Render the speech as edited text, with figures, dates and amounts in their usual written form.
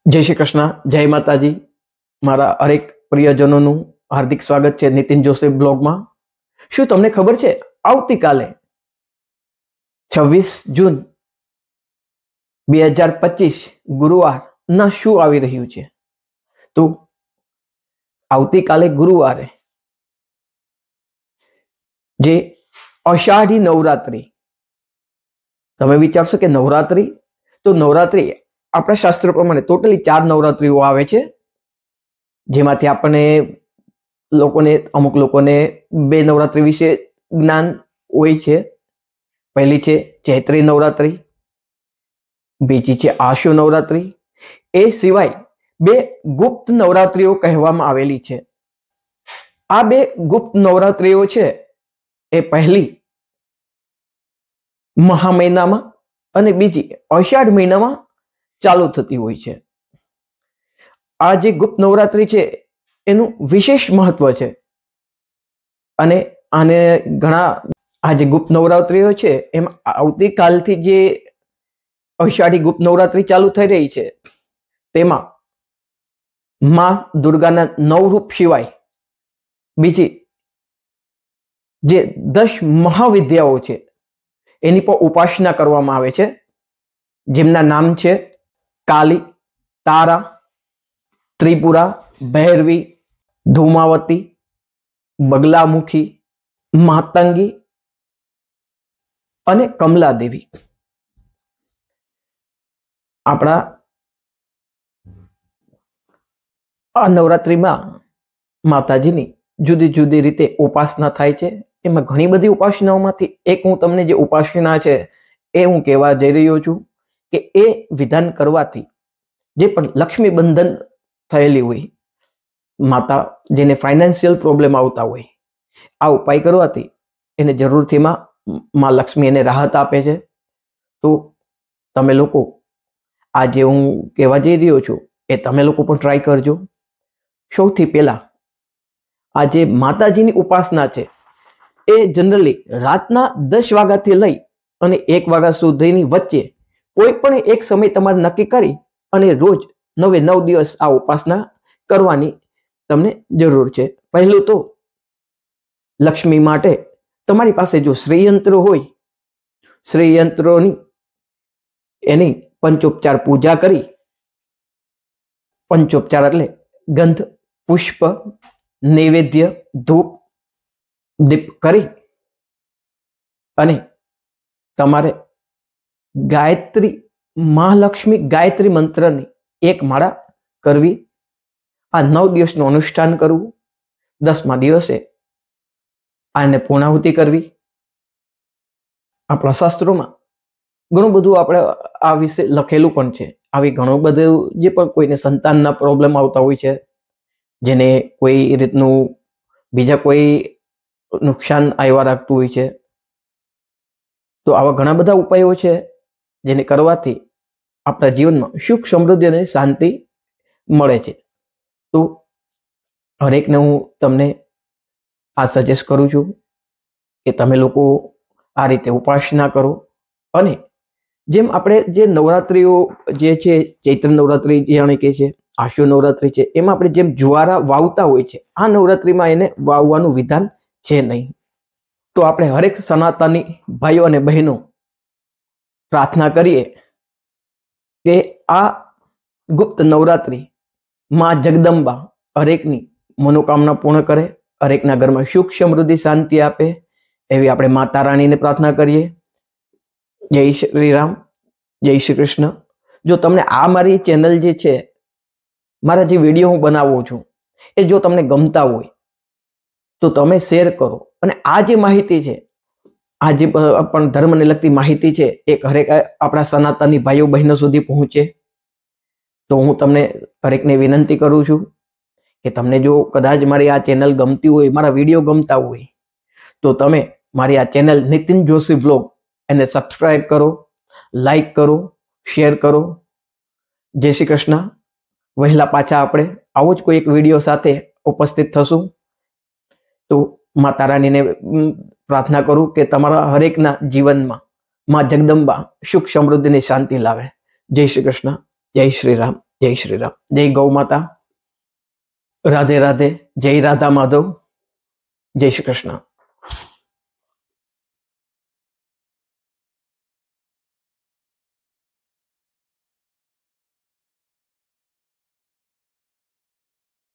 जय श्री कृष्ण, जय माताजी। मारा हरेक प्रियजनों हार्दिक स्वागत है नितिन जोशी ब्लॉग में। शू तमने खबर है आवती काले 26 जून 2025 गुरुवार ना शू आवी रह्यु छे? तो आवती काले गुरुवारे जे अषाढ़ी नवरात्रि, तमे विचारशो के नवरात्रि तो नवरात्रि अपना शास्त्र प्रमाणे टोटली 4 नवरात्रिओ आवे छे, जेमांथी आपणे लोकोने अमुक लोकोने 2 नवरात्रि विશે ज्ञान होय छे। पहली छे चैत्री नवरात्रि, बीजी छे आशु नवरात्रि। ए सिवाय 2 गुप्त नवरात्रिओ कहेवामां आवेली छे। आ 2 गुप्त नवरात्रिओ छे ए पहली महा महीनामां अने बीजी अषाढ़ महीनामां चालू थती होय छे। आ जे गुप्त नवरात्रि छे एनुं विशेष महत्व छे अने आने घणा आ जे गुप्त नवरात्रिओ छे एम आवती कालथी जे अषाढ़ी गुप्त नवरात्रि चालू थई रही छे तेमां मां दुर्गाना 9 रूप सिवाय बीजी जे 10 महाविद्याओ छे एनी पर उपासना करवामां आवे छे, जेमना नाम छे काली, तारा, त्रिपुरा, भैरवी, धूमावती, बगलामुखी, मातंगी अने कमला देवी। आपड़ा आ नवरात्रि में माताजीनी जुदी जुदी रीते उपासना थाय छे। एमां घणी बधी उपासनाओमांथी एक हूँ तमने जे उपासना छे ए हूँ कहेवा जई रह्यो छुं के ए विधान करवाथी जे पण लक्ष्मी बंधन थयेली होय, माता जेने फाइनेंशियल प्रॉब्लम आवता होय, आ उपाय करवाथी एने जरूरथी मां लक्ष्मी एने राहत आपे छे। तो तमे लोको आज हूँ कहेवा जई रह्यो छुं ए तमे लोको पण ट्राय करजो। सौथी पहेला आज माताजीनी उपासना छे ए जनरली रातना 10 वाग्याथी लई अने 1 वाग्या सुधीनी वच्चे कोई पण एक समय तमारे नक्की करी अने रोज 9 दिवस आ उपासना करवानी तमने जरूर छे। पहलू तो लक्ष्मी माटे तमारी पासे जो श्रीयंत्र होय, श्रीयंत्रोनी एनी पंचोपचार पूजा करी, पंचोपचार एटले गंध, पुष्प, नैवेद्य, धूप, दीप करी अने तमारे गायत्री महालक्ष्मी गायत्री मंत्रनी 1 माळा करवी। आ 9 दिवसनुं अनुष्ठान करवुं। 10मा दिवसे आने पूर्णाहुति करवी। आपણા શાસ્ત્રોમાં ઘણું બધું આપણે આ વિશે લખેલું પણ છે। આવી ઘણું બધું જે પણ કોઈને સંતાનના પ્રોબ્લેમ આવતા હોય છે, જેને કોઈ રીતનું બીજા કોઈ નુકસાન આવ્યા રાખતું હોય છે, તો આવા ઘણા બધા ઉપાયો છે જેને કરવાથી આપણા જીવનમાં સુખ સમૃદ્ધિ અને શાંતિ મળે છે। તો હરેકને હું તમને આ સજેસ્ટ કરું છું કે તમે લોકો આ રીતે ઉપાસના કરો અને જેમ આપણે જે નવરાત્રિઓ જે છે, ચૈત્ર નવરાત્રિ જાણે કે છે, આશુ નવરાત્રિ છે, એમાં આપણે જેમ જ્વારા વાવતા હોય છે, આ નવરાત્રિમાં એને વાવવાનું વિધાન છે નહીં। તો આપણે હરેક સનાતની ભાઈઓ અને બહેનો प्रार्थना करिए कि आ गुप्त नवरात्रि मां जगदंबा हरेकनी मनोकामना पूर्ण करे, हरेकना घर में सुख समृद्धि शांति आपे एवी आपणे माता रानी ने प्रार्थना करिए। जय श्री राम, जय श्री कृष्ण। जो तमने आ मारी चेनल जे छे, मारा जे विडियो हूँ बनावुं छुं ए जो तमने गमता होय तो तमे शेर करो अने आ जे माहिती छे, आज पण धर्म ने लगती माहिती है एक हरेक अपना सनातनी भाईओ बहनों सुधी पहुंचे। तो हूँ तमने हरेक ने विनंती करूँ छू कि तमने जो कदाच मारी आ चेनल गमती होय, मारा विडियो गमता होय तो तमे मारी आ चेनल नितिन जोशी व्लॉग एने सब्सक्राइब करो, लाइक करो, शेर करो। जय श्री कृष्ण। वहेला पाछा आपणे आवो ज कोई एक विडियो साथे उपस्थित थशुं। तो माता रानी ने प्रार्थना करूं कि तमारा हरेकना जीवन में मां जगदंबा सुख समृद्धि ने शांति लावे। जय श्री कृष्ण, जय श्री राम। જય શ્રી રામ. જય ગૌ માતા. રાધે રાધે. જય રાધા માધવ. જય શ્રી કૃષ્ણ.